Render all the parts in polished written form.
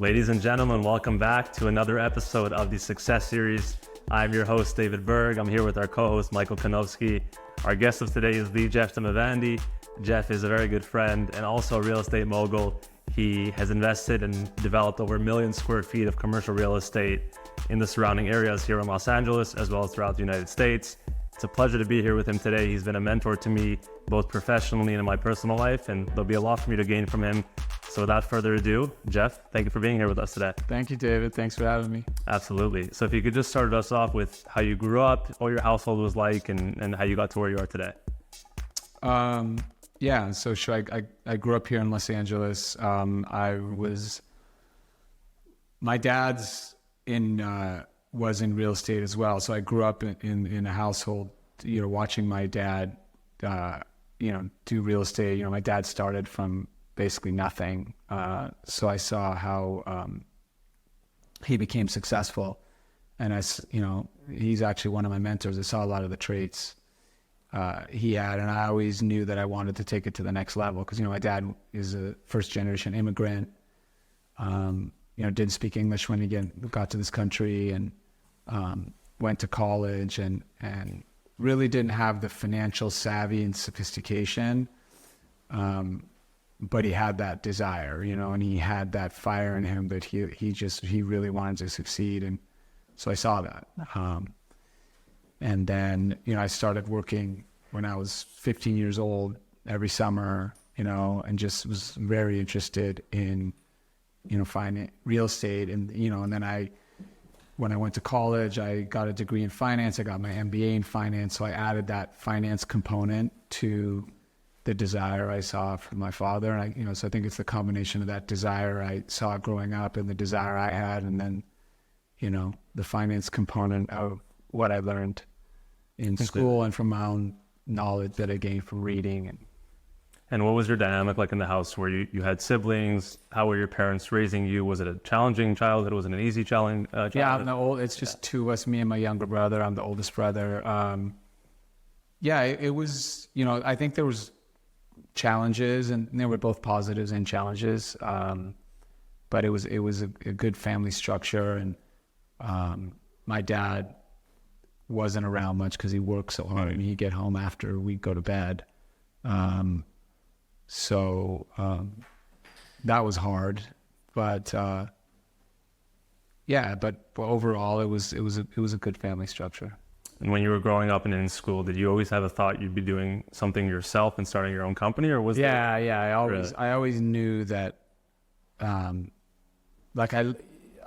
Ladies and gentlemen, welcome back to another episode of the Success Series. I'm your host, David Berg. I'm here with our co-host, Michael Konowski. Our guest of today is the Jeff Damavandi. Jeff is a very good friend and also a real estate mogul. He has invested and developed over 1 million square feet of commercial real estate in the surrounding areas here in Los Angeles, as well as throughout the United States. It's a pleasure to be here with him today. He's been a mentor to me, both professionally and in my personal life, and there'll be a lot for me to gain from him. So without further ado, Jeff, thank you for being here with us today. Thank you, David. Thanks for having me. Absolutely. So if you could just start us off with how you grew up, what your household was like, and how you got to where you are today. I grew up here in Los Angeles. My dad's was in real estate as well. So I grew up in a household, watching my dad, do real estate. My dad started from basically nothing. So I saw how he became successful. And he's actually one of my mentors. I saw a lot of the traits he had, and I always knew that I wanted to take it to the next level because, my dad is a first generation immigrant, didn't speak English when he got to this country, and went to college and really didn't have the financial savvy and sophistication. But he had that desire, and he had that fire in him that he really wanted to succeed. And so I saw that. And then, I started working when I was 15 years old every summer, and just was very interested in, finding real estate. And, and then when I went to college, I got a degree in finance. I got my MBA in finance. So I added that finance component to the desire I saw from my father. And so I think it's the combination of that desire I saw growing up and the desire I had, and then, the finance component of what I learned in school and from my own knowledge that I gained from reading. And what was your dynamic like in the house? Where you had siblings? How were your parents raising you? Was it a challenging childhood? Was it an easy challenge? Yeah, I'm the old. It's just two of us, me and my younger brother. I'm the oldest brother. It was. I think there was challenges, and there were both positives and challenges. But it was a good family structure, and my dad wasn't around much because he worked so hard, and he'd get home after we'd go to bed. So that was hard, but overall it was a good family structure. And when you were growing up and in school, did you always have a thought you'd be doing something yourself and starting your own company, or was I always knew that,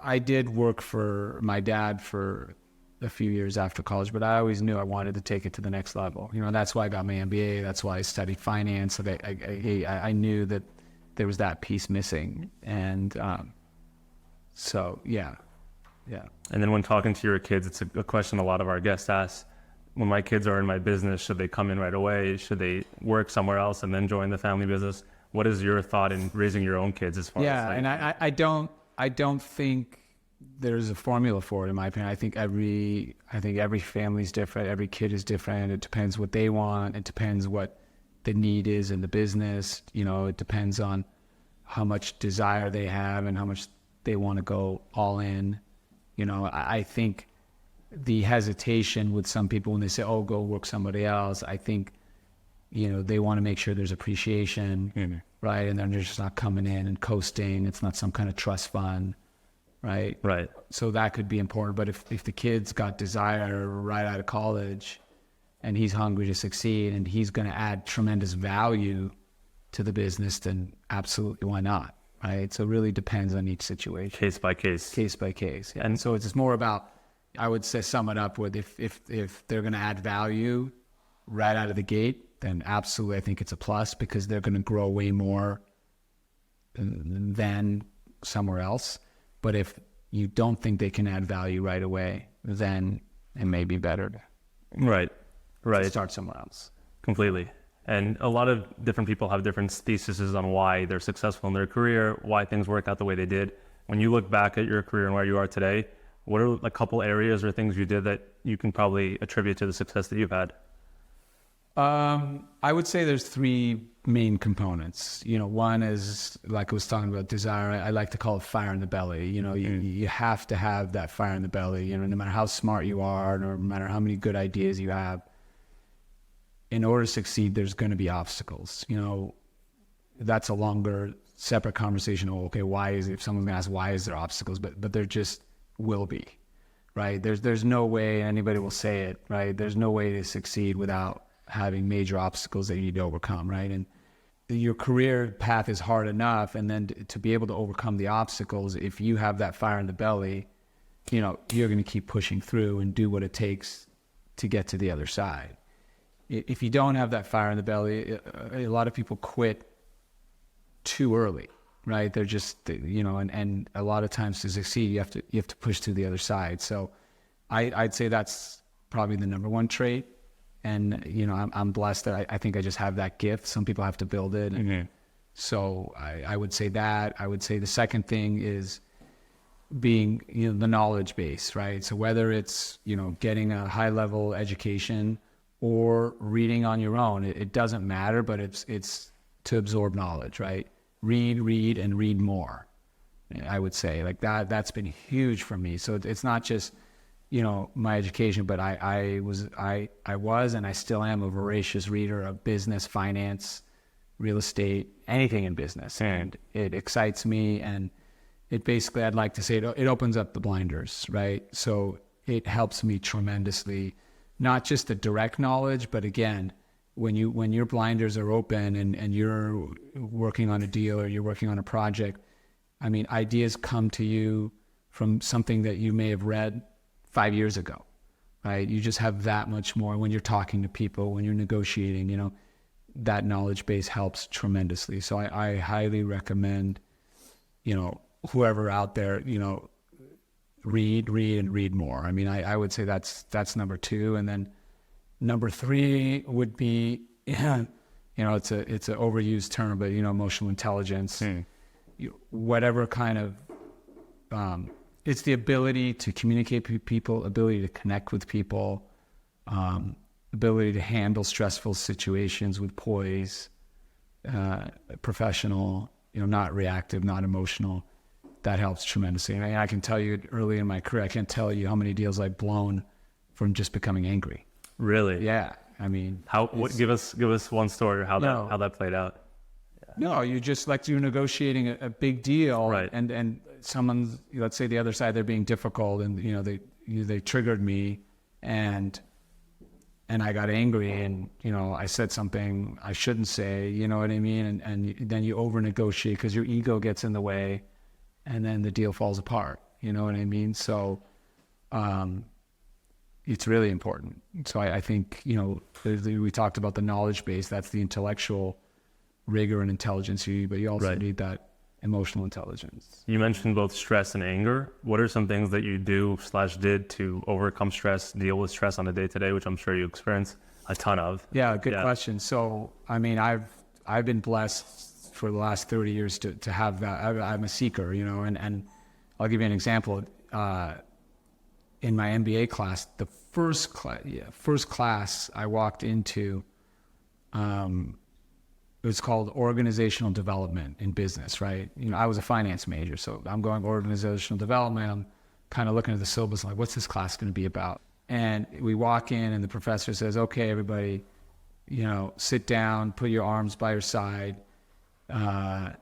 I did work for my dad for a few years after college, but I always knew I wanted to take it to the next level. That's why I got my MBA. That's why I studied finance. So I knew that there was that piece missing. And yeah. And then when talking to your kids, it's a question a lot of our guests ask. When my kids are in my business, should they come in right away? Should they work somewhere else and then join the family business? What is your thought in raising your own kids as far as and I don't think there's a formula for it, in my opinion. I think every family is different. Every kid is different. It depends what they want. It depends what the need is in the business. It depends on how much desire they have and how much they want to go all in. I think the hesitation with some people when they say, "Oh, go work somebody else," I think, they want to make sure there's appreciation, right? And then they're just not coming in and coasting. It's not some kind of trust fund. Right. So that could be important. But if the kid's got desire right out of college and he's hungry to succeed and he's going to add tremendous value to the business, then absolutely, why not? Right. So it really depends on each situation. Case by case. Yeah. And so it's just more about, I would say, sum it up with if they're going to add value right out of the gate, then absolutely, I think it's a plus because they're going to grow way more than somewhere else. But if you don't think they can add value right away, then it may be better to start somewhere else. Completely. And a lot of different people have different theses on why they're successful in their career, why things work out the way they did. When you look back at your career and where you are today, what are a couple areas or things you did that you can probably attribute to the success that you've had? I would say there's three main components. One is, like I was talking about, desire. I like to call it fire in the belly. You have to have that fire in the belly. No matter how smart you are, no matter how many good ideas you have, in order to succeed, there's going to be obstacles. That's a longer, separate conversation. Okay, if someone's going to ask why is there obstacles, but there just will be, right? There's no way anybody will say it, right? There's no way to succeed without having major obstacles that you need to overcome, right? And your career path is hard enough, and then to be able to overcome the obstacles, if you have that fire in the belly, you're going to keep pushing through and do what it takes to get to the other side. If you don't have that fire in the belly, a lot of people quit too early, right? They're just, and a lot of times to succeed, you have to push to the other side. So I'd say that's probably the number one trait. And, I'm blessed that I think I just have that gift. Some people have to build it. And so I would say that. I would say the second thing is being, the knowledge base, right? So whether it's, getting a high level education or reading on your own, it doesn't matter, but it's to absorb knowledge, right? Read, and read more. I would say like that's been huge for me. So it's not just, my education, but I was and I still am a voracious reader of business, finance, real estate, anything in business. And it excites me. And it basically, I'd like to say it opens up the blinders, right? So it helps me tremendously, not just the direct knowledge, but again, when your blinders are open and you're working on a deal or you're working on a project, I mean, ideas come to you from something that you may have read 5 years ago, right? You just have that much more when you're talking to people, when you're negotiating, that knowledge base helps tremendously. So I highly recommend, whoever out there, read and read more. I mean, I would say that's number two. And then number three would be, it's an overused term, but, emotional intelligence, whatever kind of, it's the ability to communicate with people, ability to connect with people, ability to handle stressful situations with poise, professional, not reactive, not emotional. That helps tremendously. And I can tell you early in my career, I can't tell you how many deals I've blown from just becoming angry. Really? Yeah. I mean, give us one story how that played out. No, you just like you're negotiating a big deal, right? And someone's, let's say the other side, they're being difficult, and they triggered me, and I got angry, and I said something I shouldn't say, you know what I mean, and then you over negotiate because your ego gets in the way, and then the deal falls apart, you know what I mean? So, it's really important. So I think we talked about the knowledge base. That's the intellectual rigor and intelligence, but you also need that emotional intelligence. You mentioned both stress and anger. What are some things that you did to overcome stress, deal with stress on a day-to-day, which I'm sure you experience a ton of? Yeah, good question. So, I mean, I've been blessed for the last 30 years to have that. I'm a seeker, and I'll give you an example. In my MBA class, the first class I walked into, it was called organizational development in business, right? I was a finance major, so I'm going organizational development. I'm kind of looking at the syllabus, like, what's this class going to be about? And we walk in, and the professor says, okay, everybody, sit down, put your arms by your side. And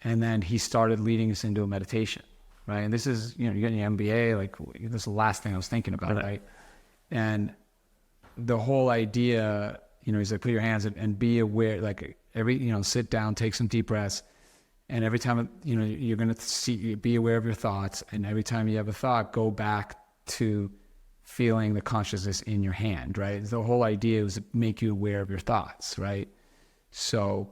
then he started leading us into a meditation, right? And this is, you're getting your MBA, like, this is the last thing I was thinking about, right? And the whole idea, he's like, put your hands and be aware, like, sit down, take some deep breaths. And every time, you're going to be aware of your thoughts. And every time you have a thought, go back to feeling the consciousness in your hand, right? The whole idea was to make you aware of your thoughts, right? So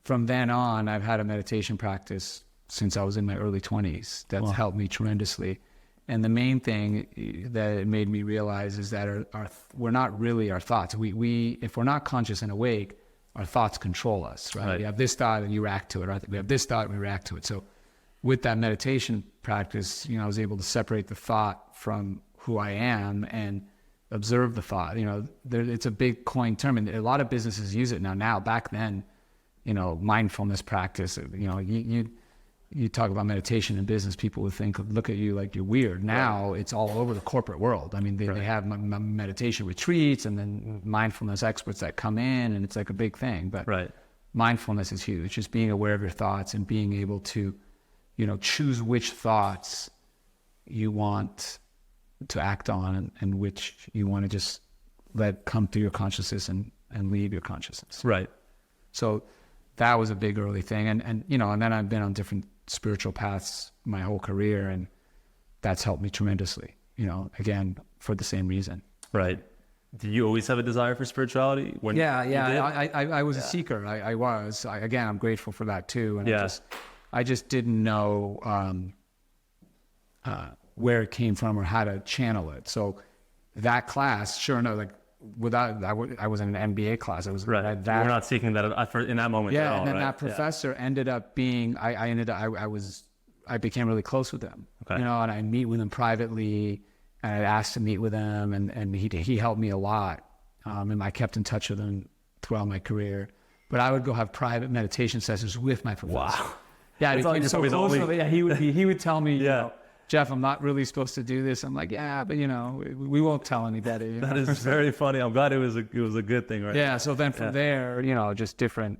from then on, I've had a meditation practice since I was in my early 20s. That's helped me tremendously. And the main thing that it made me realize is that we're not really our thoughts. We if we're not conscious and awake, our thoughts control us, right? We have this thought and you react to it, right? We have this thought and we react to it. So with that meditation practice, I was able to separate the thought from who I am and observe the thought. It's a big coined term, and a lot of businesses use it now. Back then, mindfulness practice. You talk about meditation in business, people would look at you like you're weird. Now it's all over the corporate world. I mean, they have meditation retreats and then mindfulness experts that come in, and it's like a big thing. But mindfulness is huge. Just being aware of your thoughts and being able to, choose which thoughts you want to act on and which you want to just let come through your consciousness and leave your consciousness. Right. So that was a big early thing. And then I've been on different spiritual paths my whole career, and that's helped me tremendously, again, for the same reason. Right. Did you always have a desire for spirituality? I was a seeker. I'm grateful for that too. And I just didn't know where it came from or how to channel it. So that class, sure enough, I was in an MBA class. I was right. We're not seeking that in that moment. Yeah, at all, and then right? that professor ended up being. I became really close with him. Okay. And I meet with him privately, and I asked to meet with him, and he helped me a lot. And I kept in touch with him throughout my career. But I would go have private meditation sessions with my professor. Wow. Yeah, I became so close with him. Yeah, he would tell me, Jeff, I'm not really supposed to do this. I'm like, yeah, but we won't tell anybody. That is very funny. I'm glad it was a good thing, right? Yeah. So then from there, just different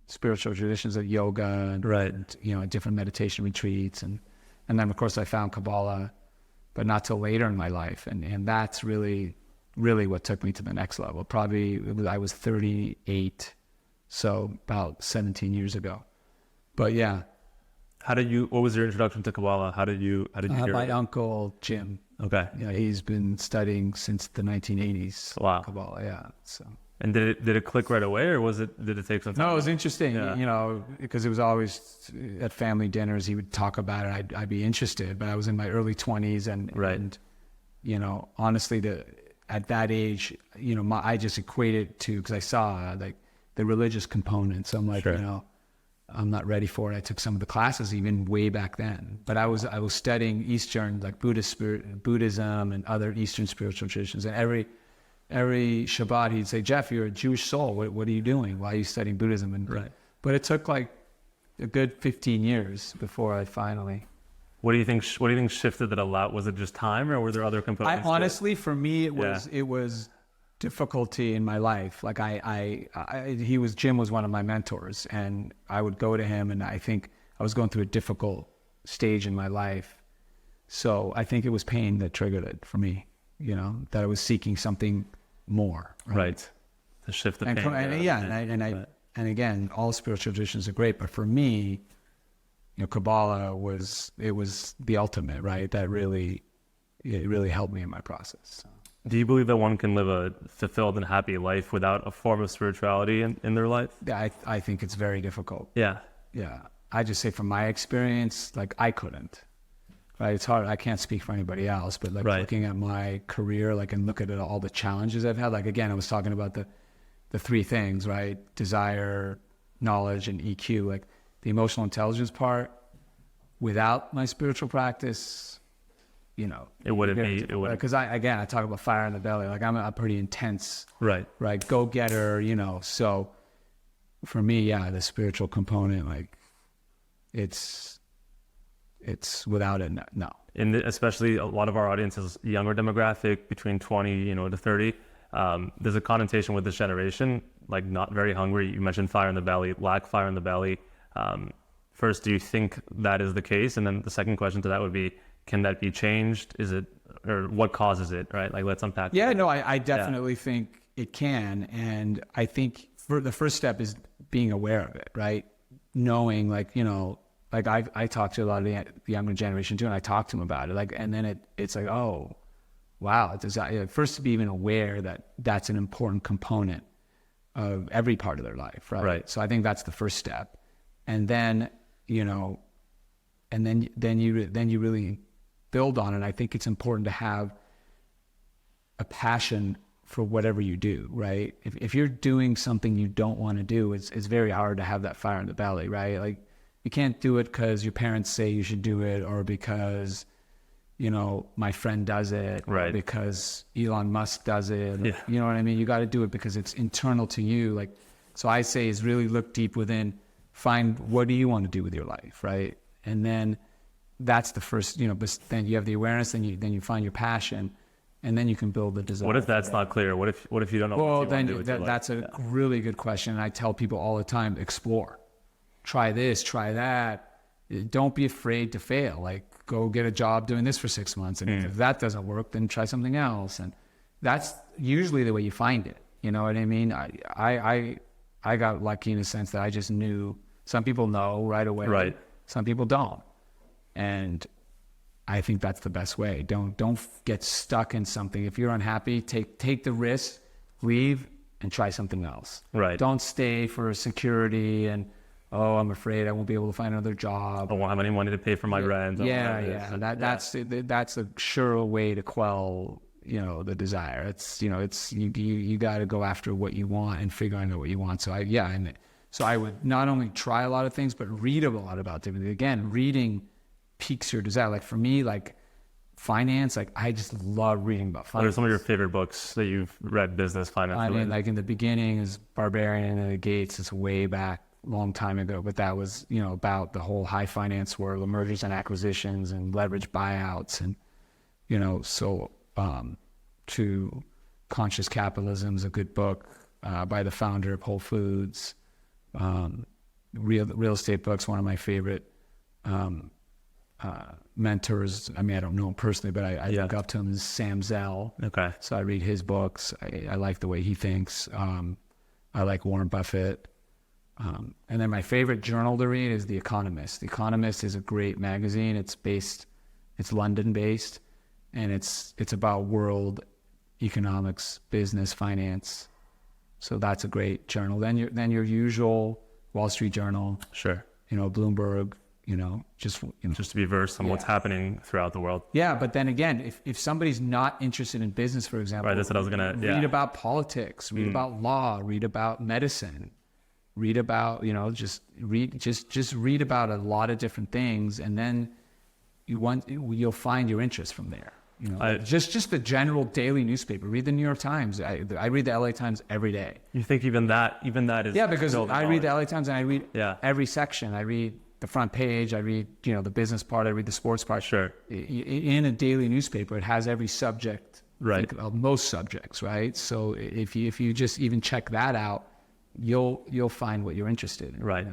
spiritual traditions of yoga and different meditation retreats, and then of course I found Kabbalah, but not till later in my life, and that's really what took me to the next level. I was 38, so about 17 years ago. But yeah. What was your introduction to Kabbalah? How did you hear my it? uncle, Jim. Okay. Yeah, he's been studying since the 1980s. Wow. Kabbalah, yeah. So. And did it click right away, or did it take some time? No, it was interesting, because it was always at family dinners, he would talk about it. I'd be interested, but I was in my early 20s and honestly, at that age, I just equated to, because I saw the religious component. So I'm like, I'm not ready for it. I took some of the classes even way back then, but I was studying Eastern, like Buddhism and other Eastern spiritual traditions. And every Shabbat he'd say, Jeff, you're a Jewish soul. What are you doing? Why are you studying Buddhism? But it took like a good 15 years before I finally. What do you think shifted that a lot? Was it just time, or were there other components? Honestly, for me, it was difficulty in my life. Like Jim was one of my mentors, and I would go to him, and I think I was going through a difficult stage in my life. So I think it was pain that triggered it for me, that I was seeking something more. Right. To shift the pain. And again, all spiritual traditions are great, but for me, Kabbalah was the ultimate, right? That really helped me in my process. So. Do you believe that one can live a fulfilled and happy life without a form of spirituality in their life? Yeah, I think it's very difficult. Yeah. Yeah. I just say from my experience, I couldn't. Right? It's hard. I can't speak for anybody else, but looking at my career, and look at all the challenges I've had. Again, I was talking about the three things, right? Desire, knowledge, and EQ. The emotional intelligence part, without my spiritual practice, it wouldn't be. Because I talk about fire in the belly. I'm a pretty intense, right, go-getter. So for me, the spiritual component, it's without it, no. Especially a lot of our audience is younger demographic, between 20, to 30. There's a connotation with this generation, not very hungry. You mentioned fire in the belly, lack fire in the belly. First, do you think that is the case? And then the second question to that would be, can that be changed? Is it, or what causes it, right? Let's unpack that. Yeah, no, I definitely think it can. And I think the first step is being aware of it, right? Knowing, I talk to a lot of the younger generation too, and I talk to them about it. And then it's like, oh, wow. First to be even aware that that's an important component of every part of their life, right? Right. So I think that's the first step. And then, then you really build on it. I think it's important to have a passion for whatever you do, right? If you're doing something you don't want to do, it's very hard to have that fire in the belly, right? You can't do it because your parents say you should do it, or because my friend does it, or Right. because Elon Musk does it. Yeah. You know what I mean? You got to do it because it's internal to you. Like, so I say is really look deep within, find what do you want to do with your life, right? And then that's the first, but then you have the awareness, then you find your passion, and then you can build the desire. What if that's not clear? What if you don't know Well, what you want then to do with your life? that's a really good question. And I tell people all the time, explore, try this, try that. Don't be afraid to fail. Like, go get a job doing this for 6 months. And if that doesn't work, then try something else. And that's usually the way you find it. You know what I mean? I got lucky in a sense that I just knew. Some people know right away. Right. Some people don't. And I think that's the best way. Don't get stuck in something. If you're unhappy, take the risk, leave, and try something else. Right. Don't stay for security and, oh, I'm afraid I won't be able to find another job. I won't have any money to pay for my rent. That's a sure way to quell, the desire. It's, you got to go after what you want and figure out what you want. So I would not only try a lot of things, but read a lot about different things. Again, reading piques your desire. Like for me, like finance, like I just love reading about finance. What are some of your favorite books that you've read, business, finance? I mean, like in the beginning is Barbarian and the Gates. It's way back, long time ago, but that was, about the whole high finance world, mergers and acquisitions and leverage buyouts. And, to Conscious Capitalism is a good book by the founder of Whole Foods. Real estate books, one of my favorite mentors. I mean, I don't know him personally, but I look up to him, is Sam Zell. Okay. So I read his books. I like the way he thinks. I like Warren Buffett. And then my favorite journal to read is The Economist. The Economist is a great magazine. It's London based, and it's about world economics, business, finance. So that's a great journal. Then your usual Wall Street Journal. Sure. Bloomberg. Just to be versed on what's happening throughout the world. Yeah, but then again, if somebody's not interested in business, for example, Right, that's what I was gonna. read about politics, read about law, read about medicine, read about just read about a lot of different things, and then you'll find your interest from there. Just the general daily newspaper. Read the New York Times. I read the LA Times every day. You think even that is because I read the LA Times and I read every section. I read the front page. I read the business part. I read the sports part. Sure. In a daily newspaper, it has every subject. Right. Most subjects, right? So if you just even check that out, you'll find what you're interested in. Right.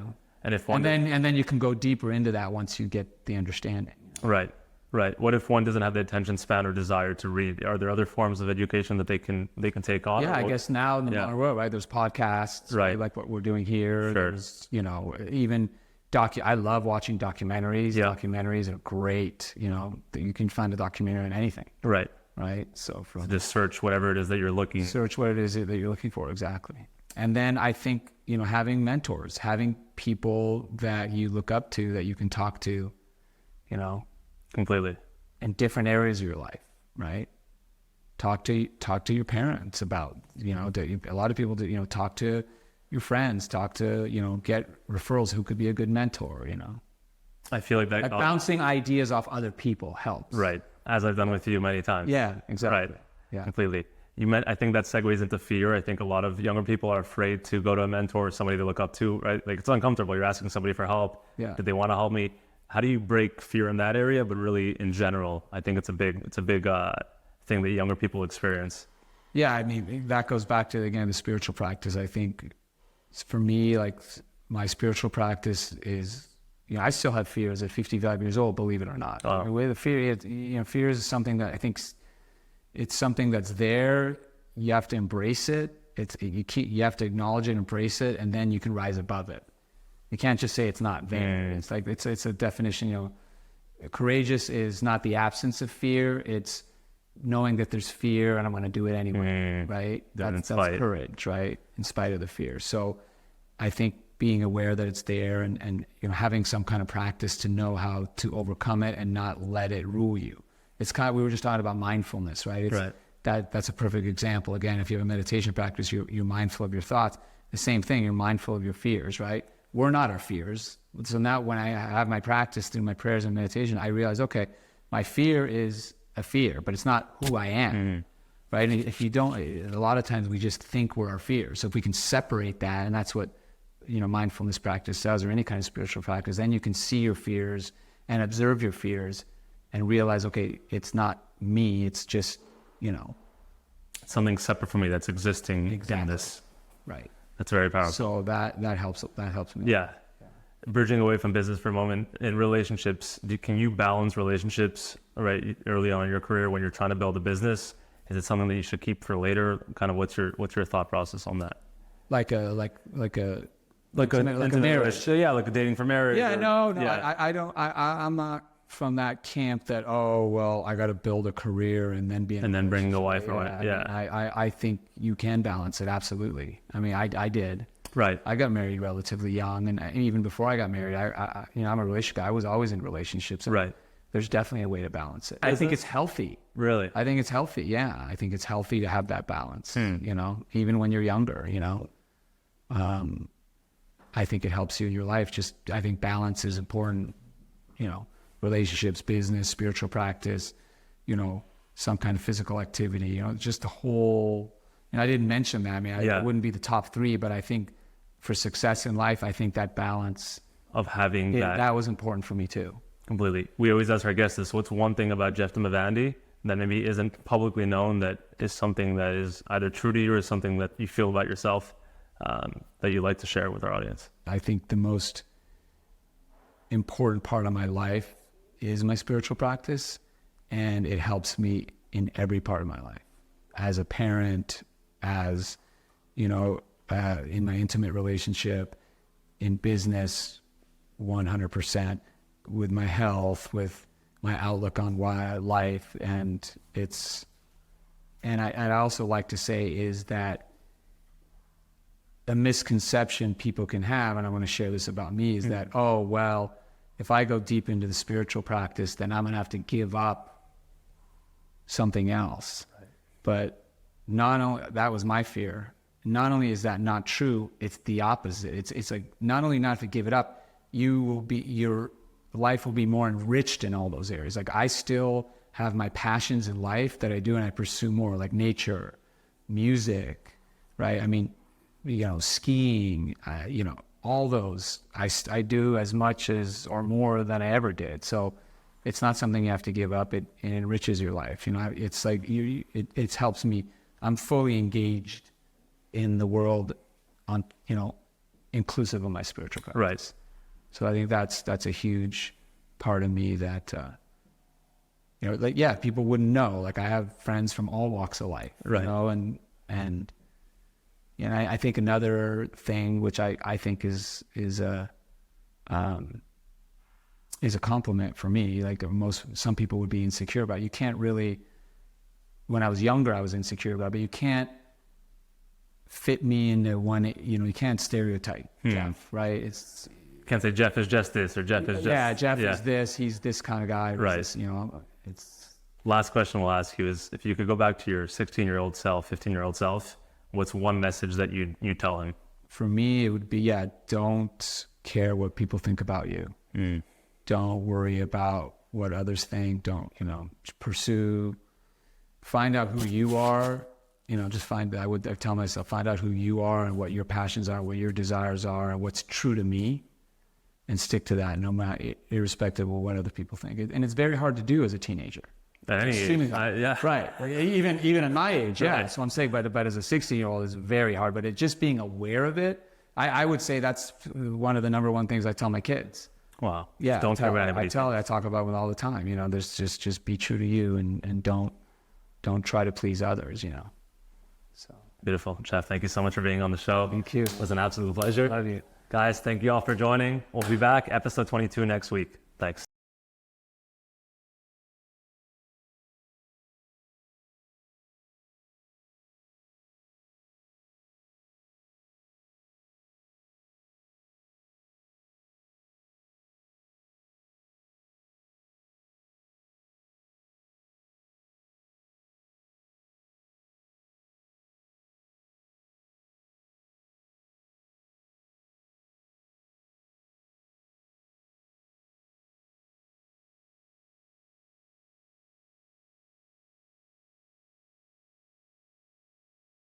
And then you can go deeper into that once you get the understanding. Right. What if one doesn't have the attention span or desire to read? Are there other forms of education that they can take on? Yeah, I guess now in the modern world, right? There's podcasts, right? Like what we're doing here. Sure. There's even I love watching documentaries. Yeah. Documentaries are great. You can find a documentary on anything. Right. So just search whatever it is that you're looking. Search what it is that you're looking for, exactly. And then I think having mentors, having people that you look up to, that you can talk to, completely, in different areas of your life, right? Talk to your parents about, a lot of people do, talk to your friends, talk to, get referrals who could be a good mentor, I feel like that bouncing ideas off other people helps. Right. As I've done with you many times. Yeah, exactly. Right. Yeah. Completely. I think that segues into fear. I think a lot of younger people are afraid to go to a mentor or somebody they look up to, right? Like, it's uncomfortable. You're asking somebody for help. Yeah. Did they want to help me? How do you break fear in that area? But really, in general, I think it's a big thing that younger people experience. Yeah, I mean, that goes back to, again, the spiritual practice. I think for me, like, my spiritual practice is, I still have fears at 55 years old, believe it or not. Oh. The way the fear is, fear is something that I think it's something that's there. You have to embrace it. You have to acknowledge it, embrace it, and then you can rise above it. You can't just say it's not there. It's like it's a definition. Courageous is not the absence of fear. It's knowing that there's fear and I'm going to do it anyway. Right? That's courage. Right? In spite of the fear. So, I think being aware that it's there and having some kind of practice to know how to overcome it and not let it rule you. It's kind of, we were just talking about mindfulness, right? Right. That's a perfect example. Again, if you have a meditation practice, you're mindful of your thoughts. The same thing, you're mindful of your fears, right? We're not our fears. So now when I have my practice through my prayers and meditation, I realize, okay, My fear is a fear, but it's not who I am, right? And if you don't, a lot of times we just think we're our fear. So if we can separate that, and that's what, mindfulness practice does, or any kind of spiritual practice, then you can see your fears and observe your fears and realize, okay, it's not me, it's just, something separate from me that's existing in this. Right. That's very powerful. So that helps me. Yeah. Bridging away from business for a moment, in relationships, can you balance relationships right early on in your career when you're trying to build a business? Is it something that you should keep for later? Kind of what's your thought process on that? Like a marriage. So yeah, like a dating for marriage. Yeah, no, yeah. I don't. I'm not from that camp that, oh well, I got to build a career and then bring the wife away. Yeah, I think you can balance it, absolutely. I mean, I did. Right. I got married relatively young, and even before I got married, I'm a relationship guy. I was always in relationships. Right. There's definitely a way to balance it. I think it's healthy. Really? I think it's healthy. Yeah, I think it's healthy to have that balance. Even when you're younger. I think it helps you in your life. I think balance is important. Relationships, business, spiritual practice, some kind of physical activity, just the whole, I didn't mention that. I mean, it wouldn't be the top three, but I think for success in life, I think that balance of having that was important for me too. Completely. We always ask our guests this: what's one thing about Jeff Damavandi that maybe isn't publicly known that is something that is either true to you or something that you feel about yourself that you'd like to share with our audience? I think the most important part of my life is my spiritual practice, and it helps me in every part of my life. As a parent, as, in my intimate relationship, in business, 100%, with my health, with my outlook on life. And I'd also like to say is that a misconception people can have, and I want to share this about me, is that, oh, well, if I go deep into the spiritual practice, then I'm going to have to give up something else. Right. But not only, that was my fear. Not only is that not true, it's the opposite. It's like, not only not to give it up, your life will be more enriched in all those areas. Like, I still have my passions in life that I do, and I pursue more, like nature, music, right? I mean, skiing, all those, I do as much as or more than I ever did. So it's not something you have to give up. It enriches your life. It's like it helps me. I'm fully engaged in the world on, inclusive of my spiritual practice. Right. So I think that's a huge part of me that, people wouldn't know. Like, I have friends from all walks of life, right. And I think another thing which I think is a compliment for me, like some people would be insecure about. You can't really, when I was younger, I was insecure about, but you can't fit me into one, you can't stereotype Jeff, right? You can't say Jeff is just this or Jeff is just... Yeah, Jeff is this, he's this kind of guy. Right. This, it's... Last question we'll ask you is, if you could go back to your 16-year-old self, 15-year-old self, what's one message that you tell him? For me, it would be, don't care what people think about you. Don't worry about what others think. Don't, pursue, find out who you are. I tell myself, find out who you are and what your passions are, what your desires are, and what's true to me, and stick to that, no matter, irrespective of what other people think. And it's very hard to do as a teenager. At any age, yeah. Right. Like, even at my age, yeah. Right. So I'm saying, but as a 16-year-old, it's very hard. But just being aware of it, I would say that's one of the number one things I tell my kids. Wow. Yeah. Don't care about anybody. I talk about it all the time. There's just be true to you and don't try to please others. So beautiful, Jeff. Thank you so much for being on the show. Thank you. It was an absolute pleasure. Love you, guys. Thank you all for joining. We'll be back episode 22 next week. Thanks.